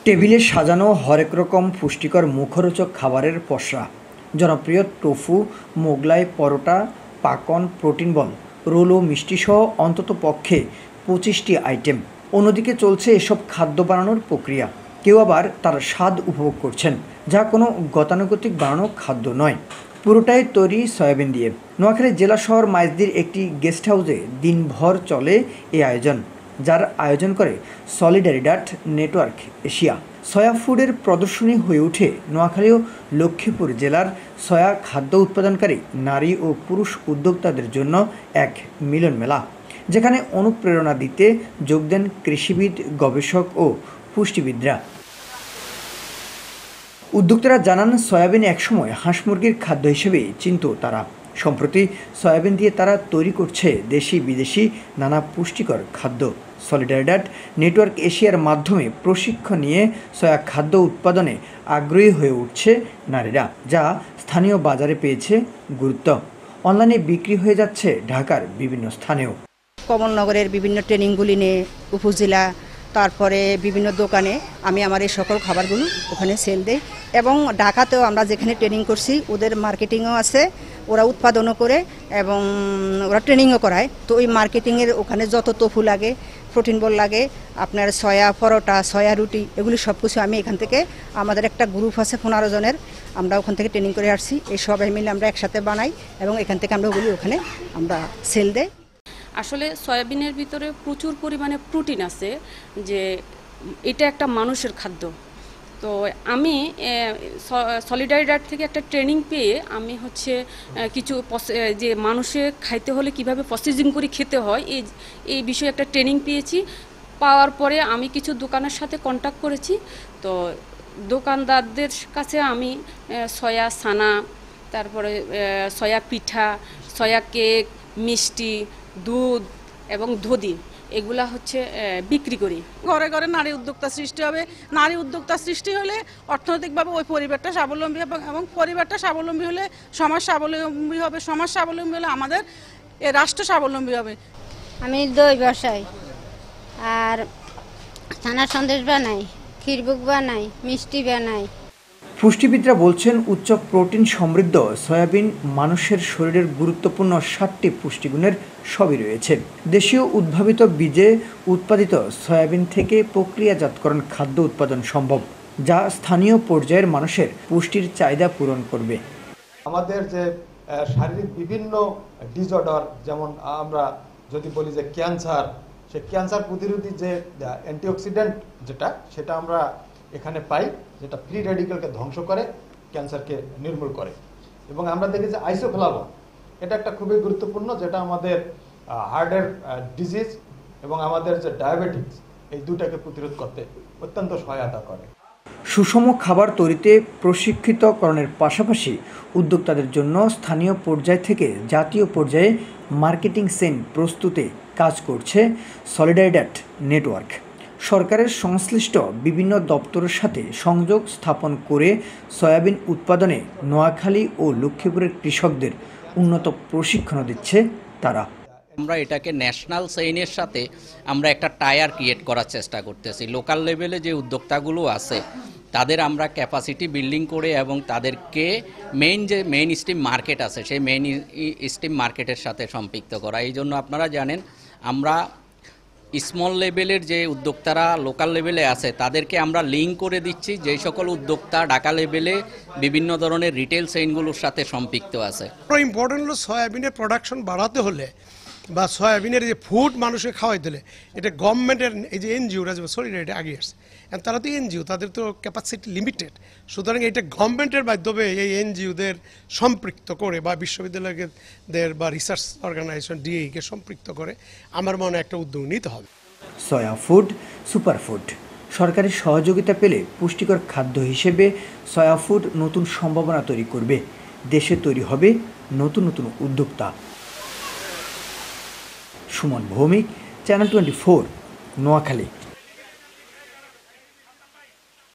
টেবিলে সাজানো হরেক রকম পুষ্টিকর মুখরোচক খাবারের পসরা। জনপ্রিয় টোফু, মোগলাই, পরোটা, পাকন, প্রোটিন বল, রোল ও মিষ্টিসহ অন্ততপক্ষে 25টি আইটেম। অন্যদিকে চলছে এসব খাদ্য বানানোর প্রক্রিয়া। কেউ আবার তার স্বাদ উপভোগ করছেন, যা কোনো গতানুগতিক বানানো খাদ্য নয়। পুরোটাই তৈরি সয়াবিন দিয়ে। নোয়াখালী জেলা শহর মাইজদির একটি গেস্ট হাউসে দিনভর চলে এই আয়োজন, যার আয়োজন করে সলিডারিডাট নেটওয়ার্ক এশিয়া। সয়া ফুডের প্রদর্শনী হয়ে ওঠে নোয়াখালী ও লক্ষ্মীপুর জেলার সয়া খাদ্য উৎপাদনকারী নারী ও পুরুষ উদ্যোক্তাদের জন্য এক মিলন মেলা, যেখানে অনুপ্রেরণা দিতে যোগ দেন কৃষিবিদ, গবেষক ও পুষ্টিবিদরা। উদ্যোক্তারা জানান, সয়াবিন একসময় হাঁস মুরগির খাদ্য হিসেবে চিনত তারা। সম্প্রতি সয়াবিন দিয়ে তারা তৈরি করছে দেশি বিদেশি নানা পুষ্টিকর খাদ্য। সলিডারিডাট নেটওয়ার্ক এশিয়ার মাধ্যমে প্রশিক্ষণ নিয়ে সয়া খাদ্য উৎপাদনে আগ্রহী হয়ে উঠছে নারীরা, যা স্থানীয় বাজারে পেয়েছে গুরুত্ব। অনলাইনে বিক্রি হয়ে যাচ্ছে ঢাকার বিভিন্ন স্থানেও। কমলনগরের বিভিন্ন ট্রেনিংগুলি নিয়ে উপজেলা, তারপরে বিভিন্ন দোকানে আমি আমার এই সকল খাবারগুলো ওখানে সেল দেই। এবং ঢাকাতেও আমরা যেখানে ট্রেনিং করছি ওদের মার্কেটিংও আছে, ওরা উৎপাদনও করে এবং ওরা ট্রেনিংও করায়। তো ওই মার্কেটিংয়ের ওখানে যত টোফু লাগে, প্রোটিন বল লাগে, আপনার সয়া পরোটা, সয়া রুটি, এগুলি সব কিছু আমি এখান থেকে, আমাদের একটা গ্রুপ আছে 15 জনের, আমরা ওখান থেকে ট্রেনিং করে আসছি। এই সবাই মিলে আমরা একসাথে বানাই এবং এখান থেকে আমরা ওগুলি ওখানে আমরা সেল দেই। আসলে সয়াবিনের ভিতরে প্রচুর পরিমাণে প্রোটিন আছে, যে এটা একটা মানুষের খাদ্য। তো আমি সলিডারিডাট থেকে একটা ট্রেনিং পেয়ে আমি কিছু যে মানুষে খাইতে হলে কিভাবে প্রসেসিং করে খেতে হয় এই বিষয়ে একটা ট্রেনিং পেয়েছি। পাওয়ার পরে আমি কিছু দোকানের সাথে কন্ট্যাক্ট করেছি। তো দোকানদারদের কাছে আমি সয়া সানা, তারপরে সয়া পিঠা, সয়া কেক, মিষ্টি, দুধ এবং দধি এগুলা বিক্রি করি। ঘরে ঘরে নারী উদ্যোক্তা সৃষ্টি হবে। নারী উদ্যোক্তা সৃষ্টি হলে অর্থনৈতিকভাবে ওই পরিবারটা স্বাবলম্বী হবে এবং পরিবারটা স্বাবলম্বী হলে সমাজ স্বাবলম্বী হবে। সমাজ স্বাবলম্বী হলে আমাদের এই রাষ্ট্র স্বাবলম্বী হবে। আমি দই বসাই, আর ছানা সন্দেশ বানাই, ক্ষীরভোগ বানাই, মিষ্টি বানাই। পুষ্টিবিদরা বলছেন, উচ্চ প্রোটিন সমৃদ্ধ সয়াবিন মানুষের শরীরের গুরুত্বপূর্ণ 7টি পুষ্টিগুণের সবই রয়েছে। দেশীয় উদ্ভাবিত বীজে উৎপাদিত সয়াবিন থেকে প্রক্রিয়াজাতকরণ খাদ্য উৎপাদন সম্ভব, যা স্থানীয় পর্যায়ের মানুষের পুষ্টির চাহিদা পূরণ করবে। আমাদের যে শারীরিক বিভিন্ন ডিসঅর্ডার, যেমন আমরা যদি বলি যে ক্যান্সার, সে ক্যান্সার প্রতিরোধী যে অ্যান্টিঅক্সিডেন্ট সেটা আমরা এখানে পাই, যেটা ফ্রি রেডিক্যালকে ধ্বংস করে, ক্যান্সারকে নির্মূল করে। এবং আমরা দেখি যে আইসোফ্লাভোন, এটা একটা খুবই গুরুত্বপূর্ণ, যেটা আমাদের হার্টের ডিজিজ এবং আমাদের যে ডায়াবেটিস, এই দুটাকে প্রতিরোধ করতে অত্যন্ত সহায়তা করে। সুষম খাবার তৈরিতে প্রশিক্ষিতকরণের পাশাপাশি উদ্যোক্তাদের জন্য স্থানীয় পর্যায় থেকে জাতীয় পর্যায়ে মার্কেটিং চেইন প্রস্তুতে কাজ করছে সলিডারিডাট নেটওয়ার্ক। সরকারের সংশ্লিষ্ট বিভিন্ন দপ্তরের সাথে সংযোগ স্থাপন করে সয়াবিন উৎপাদনে নোয়াখালী ও লক্ষ্মীপুরের কৃষকদের উন্নত প্রশিক্ষণ দিচ্ছে তারা। আমরা এটাকে ন্যাশনাল চেইনের সাথে আমরা একটা টায়ার ক্রিয়েট করার চেষ্টা করতেছি। লোকাল লেভেলে যে উদ্যোক্তাগুলো আছে তাদের আমরা ক্যাপাসিটি বিল্ডিং করে এবং তাদেরকে মেইন স্ট্রিম মার্কেট আছে সেই মেইন স্ট্রিম মার্কেটের সাথে সম্পৃক্ত করা। এই জন্য আপনারা জানেন, আমরা স্মল লেভেলের যে উদ্যোক্তারা লোকাল লেভেলে আছে তাদেরকে আমরা লিঙ্ক করে দিচ্ছি, যেই সকল উদ্যোক্তা ঢাকা লেভেলে বিভিন্ন ধরনের রিটেল চেইনগুলোর সাথে সম্পৃক্ত আছে। ইম্পর্টেন্ট হলো সয়াবিনের প্রোডাকশন বাড়াতে হলে বা সয়াবিনের যে ফুড মানুষকে খাওয়াইতে হলে এটা গভর্নমেন্টের এই যে এনজিওরা যে সলিডারিটি আগে আসছে, তারা তো এনজিও, তাদের তো ক্যাপাসিটি লিমিটেড। সুতরাং এটা গভর্নমেন্টের মাধ্যমে এই এনজিওদের সম্পৃক্ত করে বা বিশ্ববিদ্যালয়দের বা রিসার্চ অর্গানাইজেশন ডিএইকে সম্পৃক্ত করে আমার মনে একটা উদ্যোগ নিতে হবে। সয়া ফুড সুপারফুড সরকারি সহযোগিতা পেলে পুষ্টিকর খাদ্য হিসেবে সয়া ফুড নতুন সম্ভাবনা তৈরি করবে। দেশে তৈরি হবে নতুন নতুন উদ্যোক্তা। সুমন ভৌমিক, চ্যানেল 24, নোয়াখালী।